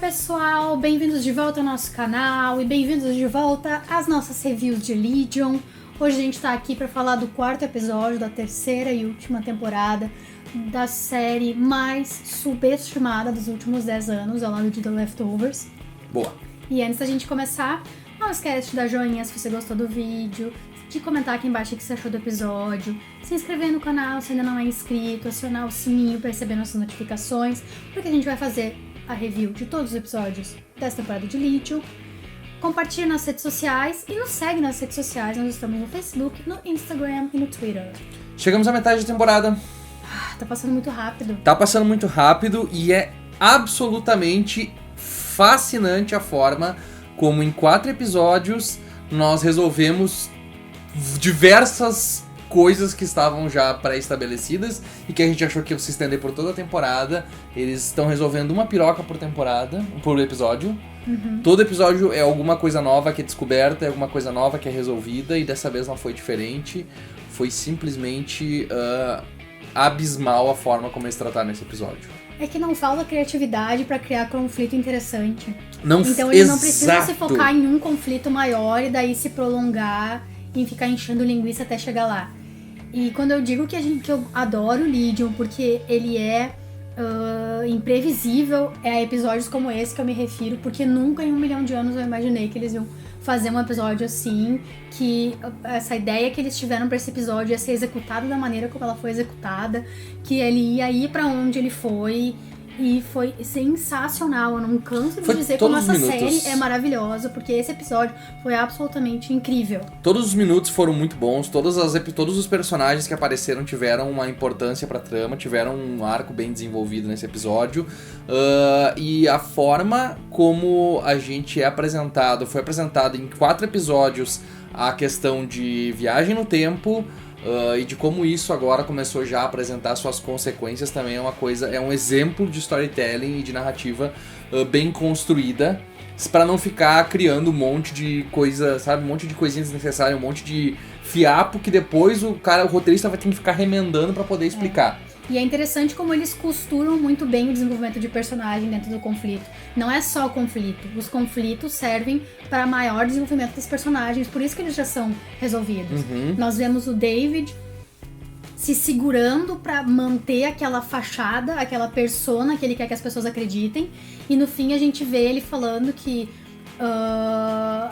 pessoal, bem-vindos de volta ao nosso canal e bem-vindos de volta às nossas reviews de Legion. Hoje a gente tá aqui para falar do quarto episódio da terceira e última temporada da série mais subestimada dos últimos 10 anos, ao lado de The Leftovers. Boa! E antes da gente começar, não esquece de dar joinha se você gostou do vídeo, de comentar aqui embaixo o que você achou do episódio, se inscrever no canal se ainda não é inscrito, acionar o sininho para receber nossas notificações, porque a gente vai fazer a review de todos os episódios dessa temporada de Legion. Compartilhe nas redes sociais e nos segue nas redes sociais. Nós estamos no Facebook, no Instagram e no Twitter. Chegamos à metade da temporada. Tá passando muito rápido. Tá passando muito rápido e é absolutamente fascinante a forma como em 4 episódios nós resolvemos diversas coisas que estavam já pré-estabelecidas e que a gente achou que ia se estender por toda a temporada. Eles estão resolvendo uma piroca por temporada, por episódio. Todo episódio é alguma coisa nova que é descoberta, é alguma coisa nova que é resolvida, e dessa vez não foi diferente. Foi simplesmente abismal a forma como eles trataram esse episódio. É que não falta criatividade pra criar conflito interessante. Então eles não precisam se focar em um conflito maior e daí se prolongar e ficar enchendo linguiça até chegar lá. E quando eu digo que eu adoro o Legion porque ele é imprevisível, é a episódios como esse que eu me refiro, porque nunca em 1 milhão de anos eu imaginei que eles iam fazer um episódio assim, que essa ideia que eles tiveram pra esse episódio ia ser executada da maneira como ela foi executada, que ele ia ir pra onde ele foi. E foi sensacional, eu não canso de dizer como essa série é maravilhosa, porque esse episódio foi absolutamente incrível. Todos os minutos foram muito bons, todos os personagens que apareceram tiveram uma importância pra trama, tiveram um arco bem desenvolvido nesse episódio. E a forma como a gente é apresentado, foi apresentado em 4 episódios a questão de viagem no tempo, e de como isso agora começou já a apresentar suas consequências também é um exemplo de storytelling e de narrativa bem construída, pra não ficar criando um monte de coisa, sabe, um monte de coisinhas desnecessárias, um monte de fiapo que depois o roteirista vai ter que ficar remendando pra poder explicar. E é interessante como eles costuram muito bem o desenvolvimento de personagem dentro do conflito. Não é só conflito. Os conflitos servem para maior desenvolvimento dos personagens, por isso que eles já são resolvidos. Nós vemos o David se segurando para manter aquela fachada, aquela persona que ele quer que as pessoas acreditem. E no fim a gente vê ele falando que...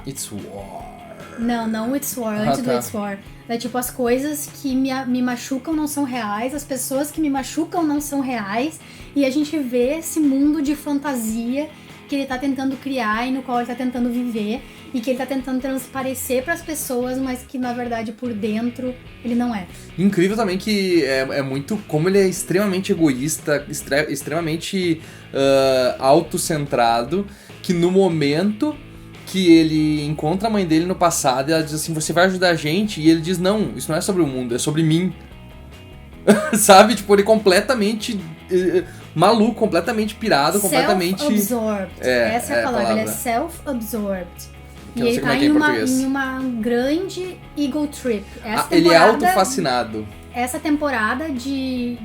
It's war. Não It's war, antes do It's war. É tipo, as coisas que me machucam não são reais, as pessoas que me machucam não são reais, e a gente vê esse mundo de fantasia que ele tá tentando criar e no qual ele tá tentando viver, e que ele tá tentando transparecer pras pessoas, mas que na verdade por dentro ele não é. Incrível também que é muito como ele é extremamente egoísta, extremamente autocentrado, que no momento que ele encontra a mãe dele no passado e ela diz assim, você vai ajudar a gente? E ele diz, não, isso não é sobre o mundo, é sobre mim. Sabe? Tipo, ele completamente maluco, completamente pirado, completamente... Self-absorbed. Essa é a palavra. Ele é self-absorbed. E ele tá em uma grande ego trip. Ele é autofascinado. Essa temporada de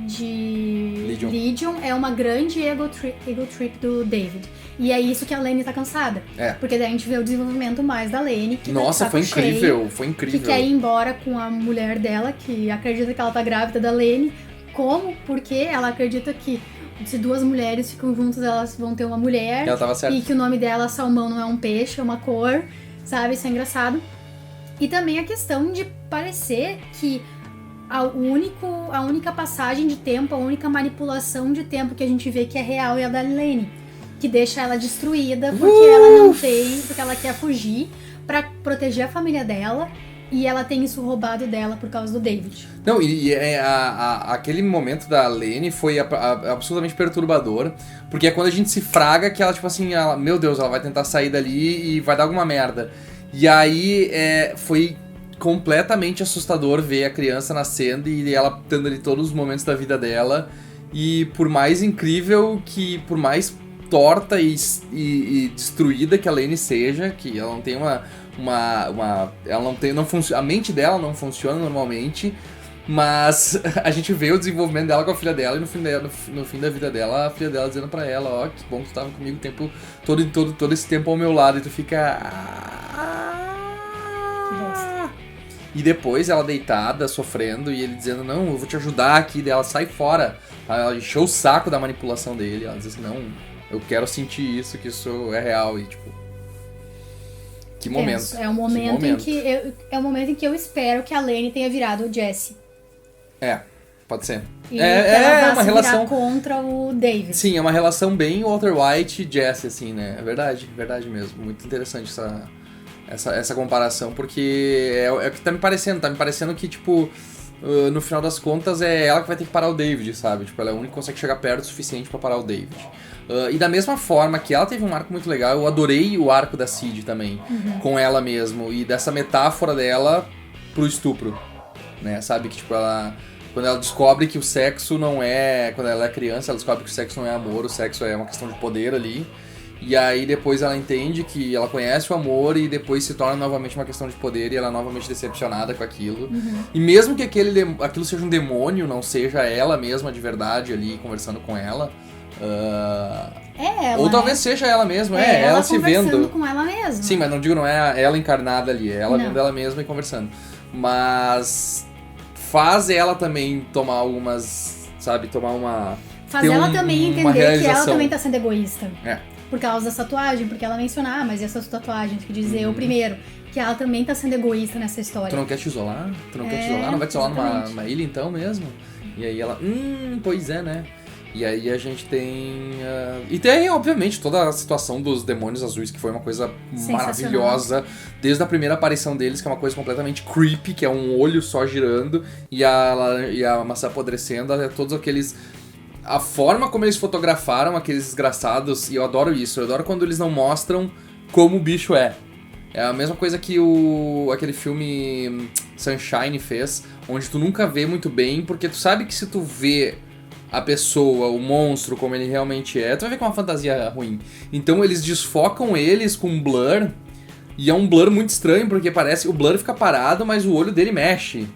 Legion é uma grande ego trip do David. E é isso que a Lane tá cansada. Porque daí a gente vê o desenvolvimento mais da Lane. Que nossa, foi incrível, foi incrível. Que quer ir embora com a mulher dela, que acredita que ela tá grávida da Lane. Como? Porque ela acredita que se 2 mulheres ficam juntas, elas vão ter uma mulher. Ela tava certa. E que o nome dela, salmão, não é um peixe, é uma cor. Sabe? Isso é engraçado. E também a questão de parecer que a única passagem de tempo, a única manipulação de tempo que a gente vê que é real é a da Lane, que deixa ela destruída porque ela não tem, porque ela quer fugir pra proteger a família dela, e ela tem isso roubado dela por causa do David. Não, aquele momento da Lane foi absolutamente perturbador, porque é quando a gente se fraga que ela, tipo assim, meu Deus, ela vai tentar sair dali e vai dar alguma merda. E aí foi completamente assustador ver a criança nascendo e ela tendo ali todos os momentos da vida dela. E por mais incrível por mais torta e destruída que a Lane seja, que ela não tem ela não tem, a mente dela não funciona normalmente, Mas a gente vê o desenvolvimento dela com a filha dela e no fim da vida dela, a filha dela dizendo pra ela, ó, que bom que tu tava comigo o tempo todo esse tempo ao meu lado. E tu fica... E depois ela deitada, sofrendo, e ele dizendo, não, eu vou te ajudar aqui. Daí ela sai fora. Ela encheu o saco da manipulação dele. Ela diz assim, não, eu quero sentir isso, que isso é real. E tipo... Que momento. É o momento em que eu espero que a Lane tenha virado o Jesse. Pode ser. E que ela vá uma se relação virar contra o David. Sim, é uma relação bem Walter White e Jesse, assim, né? É verdade mesmo. Muito interessante essa comparação, porque é o que tá me parecendo. Tá me parecendo que, tipo, no final das contas é ela que vai ter que parar o David, sabe? Tipo, ela é a única que consegue chegar perto o suficiente pra parar o David. E da mesma forma que ela teve um arco muito legal, eu adorei o arco da Cid também, com ela mesmo, e dessa metáfora dela pro estupro, né? Sabe que, tipo, quando ela descobre que o sexo não é... Quando ela é criança, ela descobre que o sexo não é amor, o sexo é uma questão de poder ali. E aí depois ela entende que ela conhece o amor e depois se torna novamente uma questão de poder e ela é novamente decepcionada com aquilo. E mesmo que aquilo seja um demônio, não seja ela mesma de verdade ali conversando com ela... ela, ou talvez seja ela mesma, ela se vendo. Conversando com ela mesma. Sim, mas não digo, não é ela encarnada ali, é ela vendo ela mesma e conversando. Mas faz ela também tomar algumas, sabe, faz ela também entender que ela também tá sendo egoísta. É. Por causa dessa tatuagem, porque ela mencionar, mas e essas tatuagens? Que dizer, eu primeiro, que ela também tá sendo egoísta nessa história. Tu não quer te isolar? Não vai te isolar numa ilha então mesmo? E aí ela, pois é, né? E aí a gente tem... E tem, obviamente, toda a situação dos demônios azuis, que foi uma coisa maravilhosa. Desde a primeira aparição deles, que é uma coisa completamente creepy, que é um olho só girando e a maçã apodrecendo, todos aqueles... A forma como eles fotografaram aqueles desgraçados, e eu adoro isso, eu adoro quando eles não mostram como o bicho é. É a mesma coisa que aquele filme Sunshine fez, onde tu nunca vê muito bem, porque tu sabe que se tu vê a pessoa, o monstro, como ele realmente é, tu vai ver que é uma fantasia ruim. Então eles desfocam eles com blur, e é um blur muito estranho, porque parece o blur fica parado, mas o olho dele mexe.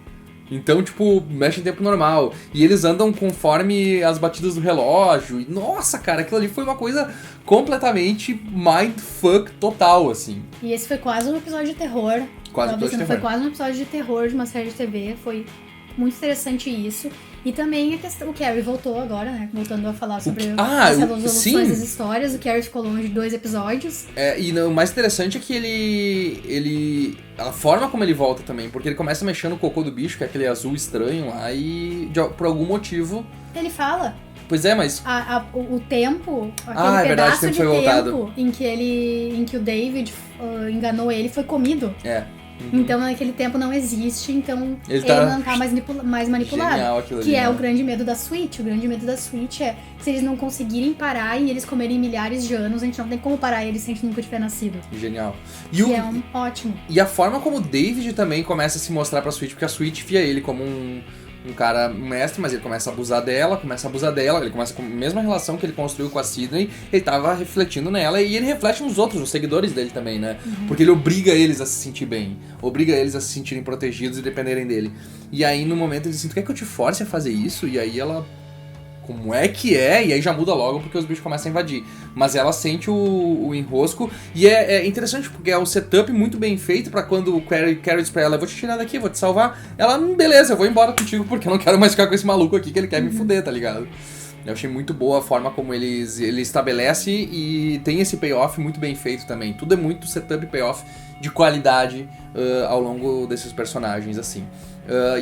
Então, tipo, mexe em tempo normal. E eles andam conforme as batidas do relógio. E, nossa, cara, aquilo ali foi uma coisa completamente mindfuck total, assim. E esse foi quase um episódio de terror. Foi quase um episódio de terror de uma série de TV. Foi muito interessante isso. E também a questão... O Carrie voltou agora, né? Voltando a falar sobre as resoluções das histórias. O Carrie ficou longe de 2 episódios. E o mais interessante é que ele... A forma como ele volta também. Porque ele começa mexendo no cocô do bicho, que é aquele azul estranho lá. E por algum motivo... Ele fala. Pois é, mas... O tempo... Aquele pedaço de tempo em que o David enganou ele foi comido. Então naquele tempo não existe, então ele não tá mais manipulado. Genial, que é o grande medo da Switch. O grande medo da Switch é se eles não conseguirem parar e eles comerem milhares de anos, a gente não tem como parar eles se a gente nunca tiver nascido. Genial. Ótimo. E a forma como o David também começa a se mostrar pra Switch, porque a Switch via ele como um cara mestre, mas ele começa a abusar dela, ele começa com a mesma relação que ele construiu com a Sydney, ele tava refletindo nela e ele reflete nos outros, os seguidores dele também, né? Porque ele obriga eles a se sentir bem, obriga eles a se sentirem protegidos e dependerem dele. E aí no momento ele diz assim, tu quer que eu te force a fazer isso? E aí ela... Como é que é? E aí já muda logo porque os bichos começam a invadir. Mas ela sente o enrosco. E é interessante porque é um setup muito bem feito pra quando o Carrie diz pra ela, eu vou te tirar daqui, vou te salvar. Ela, beleza, eu vou embora contigo porque eu não quero mais ficar com esse maluco aqui que ele quer me fuder, tá ligado? Eu achei muito boa a forma como ele estabelece e tem esse payoff muito bem feito também. Tudo é muito setup e payoff de qualidade ao longo desses personagens, assim.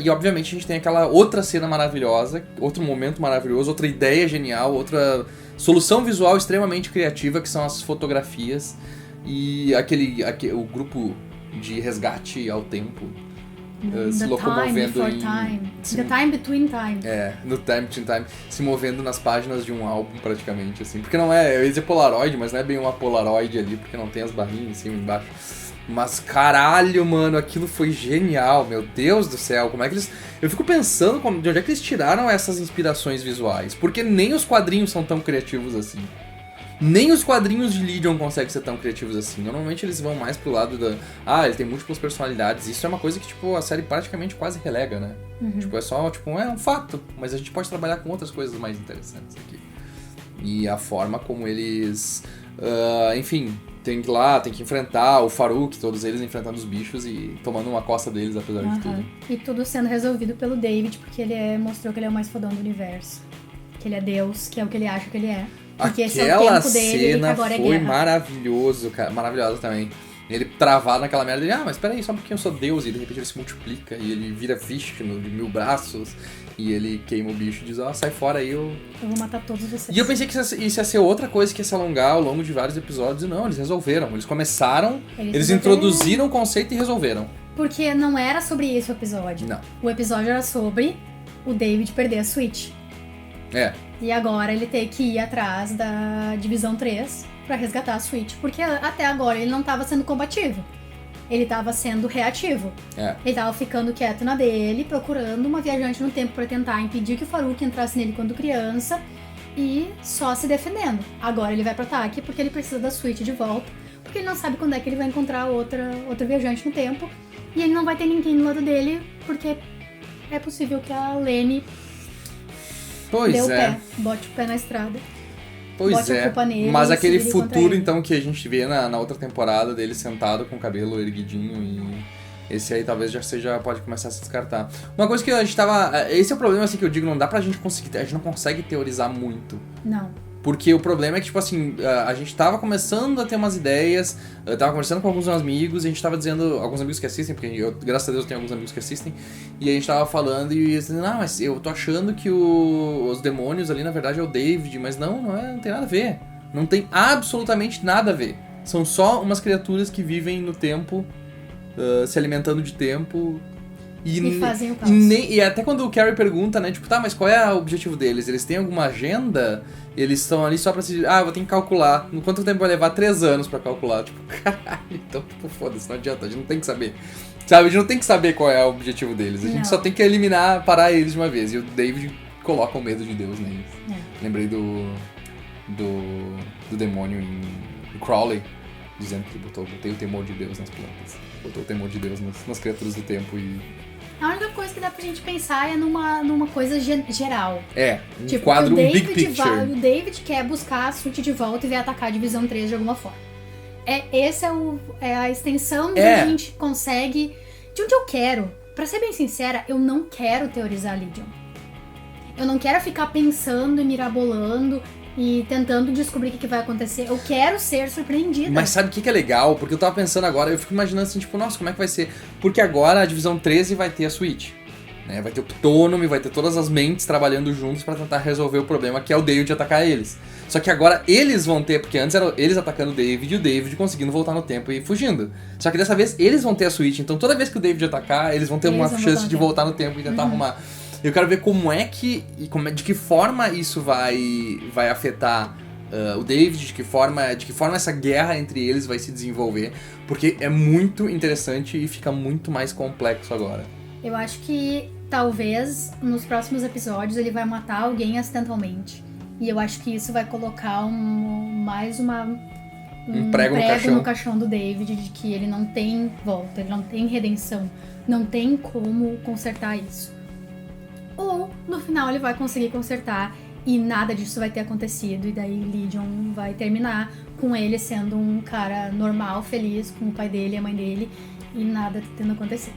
E obviamente a gente tem aquela outra cena maravilhosa, outro momento maravilhoso, outra ideia genial, outra solução visual extremamente criativa, que são as fotografias e o grupo de resgate ao tempo se locomovendo The time between time. No time between time, se movendo nas páginas de um álbum praticamente, assim. Porque não eu ia dizer Polaroid, mas não é bem uma Polaroid ali, porque não tem as barrinhas em cima e embaixo. Mas caralho, mano, aquilo foi genial, meu Deus do céu, como é que eles... Eu fico pensando de onde é que eles tiraram essas inspirações visuais, porque nem os quadrinhos são tão criativos assim. Nem os quadrinhos de Legion conseguem ser tão criativos assim. Normalmente eles vão mais pro lado da... ele tem múltiplas personalidades. Isso é uma coisa que, tipo, a série praticamente quase relega, né? Tipo, é só, tipo, é um fato. Mas a gente pode trabalhar com outras coisas mais interessantes aqui. E a forma como eles... enfim, tem que ir lá, tem que enfrentar o Farouk, todos eles enfrentando os bichos e tomando uma costa deles, apesar de tudo. E tudo sendo resolvido pelo David, porque ele mostrou que ele é o mais fodão do universo. Que ele é Deus, que é o que ele acha que ele é. Porque esse é o tempo dele, que agora é guerra. Foi maravilhoso, cara. Maravilhosa também. Ele travado naquela merda, ele, mas peraí, só porque eu sou Deus, e de repente ele se multiplica, e ele vira Vishnu de 1000 braços, e ele queima o bicho e diz, sai fora aí, eu vou matar todos vocês. E eu pensei que isso ia ser outra coisa que ia se alongar ao longo de vários episódios, e não, eles resolveram. Eles começaram, eles introduziram o conceito e resolveram. Porque não era sobre isso o episódio. Não. O episódio era sobre o David perder a Switch. E agora ele tem que ir atrás da Divisão 3 pra resgatar a Switch. Porque até agora ele não tava sendo combativo. Ele tava sendo reativo. Ele tava ficando quieto na dele, procurando uma viajante no tempo pra tentar impedir que o Farouk entrasse nele quando criança. E só se defendendo. Agora ele vai pro ataque porque ele precisa da Switch de volta. Porque ele não sabe quando é que ele vai encontrar outra viajante no tempo. E ele não vai ter ninguém do lado dele, porque é possível que a Lenny... bote o pé na estrada. Bote a culpa nele, mas aquele futuro então que a gente vê na outra temporada dele sentado com o cabelo erguidinho e esse aí talvez pode começar a se descartar. Uma coisa que a gente tava... Esse é o problema assim que eu digo, não dá pra gente conseguir... A gente não consegue teorizar muito. Não. Porque o problema é que, tipo assim, a gente tava começando a ter umas ideias, eu tava conversando com alguns amigos, e a gente tava dizendo, alguns amigos que assistem, porque eu, graças a Deus, tenho alguns amigos que assistem, e a gente tava falando e dizendo, mas eu tô achando que os demônios ali, na verdade, é o David, mas não tem nada a ver. Não tem absolutamente nada a ver. São só umas criaturas que vivem no tempo, se alimentando de tempo... E fazem o caos. E até quando o Carrie pergunta, né, tipo, mas qual é o objetivo deles? Eles têm alguma agenda? Eles estão ali só pra se... eu vou ter que calcular. Quanto tempo vai levar? 3 anos pra calcular. Tipo, caralho, então, foda-se, não adianta, a gente não tem que saber. Sabe, a gente não tem que saber qual é o objetivo deles. A gente só tem que parar eles de uma vez. E o David coloca o medo de Deus neles. Lembrei do demônio em Crowley, dizendo que botei o temor de Deus nas plantas. Botou o temor de Deus nas criaturas do tempo e... A única coisa que dá pra gente pensar é numa coisa geral. Tipo, quadro, um big picture. O David quer buscar a Switch de volta e vai atacar a Divisão 3 de alguma forma. Essa é a extensão de onde a gente consegue... De onde eu quero. Pra ser bem sincera, eu não quero teorizar Legion. Eu não quero ficar pensando e mirabolando e tentando descobrir o que vai acontecer. Eu quero ser surpreendida. Mas sabe o que é legal? Porque eu tava pensando agora, eu fico imaginando assim, tipo, nossa, como é que vai ser? Porque agora a Divisão 13 vai ter a Switch, né? Vai ter o Ptônome, vai ter todas as mentes trabalhando juntos pra tentar resolver o problema que é o David atacar eles. Só que agora eles vão ter, porque antes eram eles atacando o David e o David conseguindo voltar no tempo e fugindo. Só que dessa vez eles vão ter a Switch, então toda vez que o David atacar, eles vão ter uma chance de voltar no tempo e tentar arrumar. Eu quero ver de que forma isso vai afetar o David, de que forma essa guerra entre eles vai se desenvolver, porque é muito interessante e fica muito mais complexo agora. Eu acho que talvez nos próximos episódios ele vai matar alguém acidentalmente. E eu acho que isso vai colocar um prego no caixão do David, de que ele não tem volta, ele não tem redenção, não tem como consertar isso. Ou, no final, ele vai conseguir consertar e nada disso vai ter acontecido. E daí Legion vai terminar com ele sendo um cara normal, feliz, com o pai dele e a mãe dele, e nada tendo acontecido.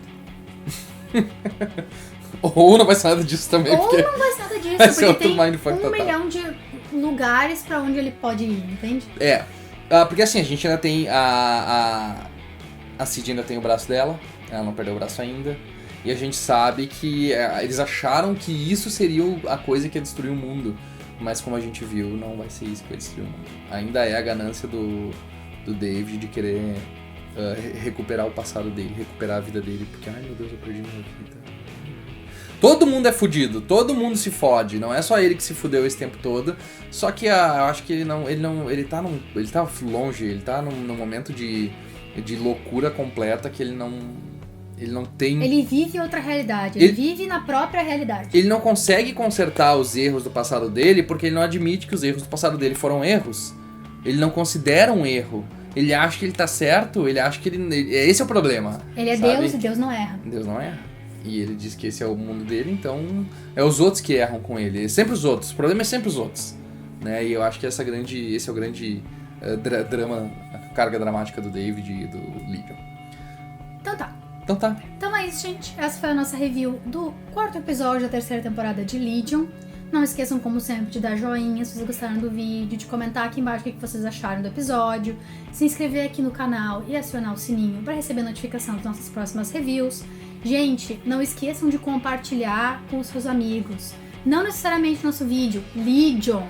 Ou não vai ser nada disso também. Ou não vai ser nada disso, porque tem 1 milhão de lugares pra onde ele pode ir, entende? Porque assim, a gente ainda tem a Cid ainda tem o braço dela, ela não perdeu o braço ainda. E a gente sabe que eles acharam que isso seria a coisa que ia destruir o mundo. Mas como a gente viu, não vai ser isso que vai destruir o mundo. Ainda é a ganância do David de querer recuperar o passado dele, recuperar a vida dele. Porque, ai meu Deus, eu perdi minha vida. Todo mundo é fudido, todo mundo se fode. Não é só ele que se fudeu esse tempo todo. Só que eu acho que ele tá longe, ele tá num momento de loucura completa que ele não tem... Ele vive outra realidade, ele vive na própria realidade. Ele não consegue consertar os erros do passado dele porque ele não admite que os erros do passado dele foram erros. Ele não considera um erro. Ele acha que ele tá certo, ele acha que esse é o problema. Ele é sabe? Deus e Deus não erra. Deus não erra. E ele diz que esse é o mundo dele, então é os outros que erram com ele. É sempre os outros. O problema é sempre os outros. Né? E eu acho que esse é o grande drama, a carga dramática do David e do Legion. Então tá. Então é isso, gente. Essa foi a nossa review do 4º episódio da 3ª temporada de Legion. Não esqueçam, como sempre, de dar joinha se vocês gostaram do vídeo, de comentar aqui embaixo o que vocês acharam do episódio, se inscrever aqui no canal e acionar o sininho para receber notificação das nossas próximas reviews. Gente, não esqueçam de compartilhar com os seus amigos. Não necessariamente nosso vídeo, Legion.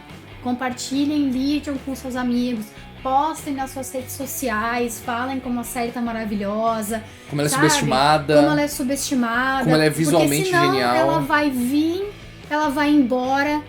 Compartilhem Legion com seus amigos. Postem nas suas redes sociais, falem como a série tá maravilhosa. Como ela é subestimada. Como ela é subestimada. Como ela é visualmente porque senão genial. Ela vai vir, ela vai embora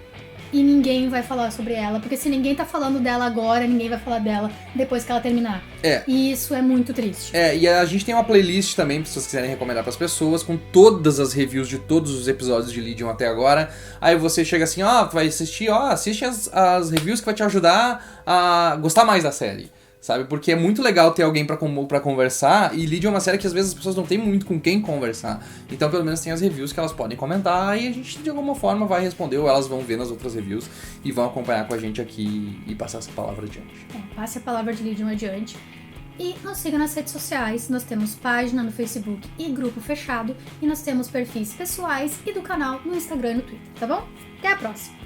e ninguém vai falar sobre ela. Porque se ninguém tá falando dela agora, ninguém vai falar dela depois que ela terminar. E isso é muito triste. E a gente tem uma playlist também, se vocês quiserem recomendar pras pessoas, com todas as reviews de todos os episódios de Legion até agora. Aí você chega assim, vai assistir, assiste as reviews que vai te ajudar a gostar mais da série. Sabe? Porque é muito legal ter alguém pra conversar, e Legion é uma série que às vezes as pessoas não têm muito com quem conversar. Então pelo menos tem as reviews que elas podem comentar, e a gente de alguma forma vai responder, ou elas vão ver nas outras reviews e vão acompanhar com a gente aqui e passar essa palavra adiante. Passe a palavra de Legion adiante. E nos siga nas redes sociais, nós temos página no Facebook e grupo fechado, e nós temos perfis pessoais e do canal no Instagram e no Twitter, tá bom? Até a próxima!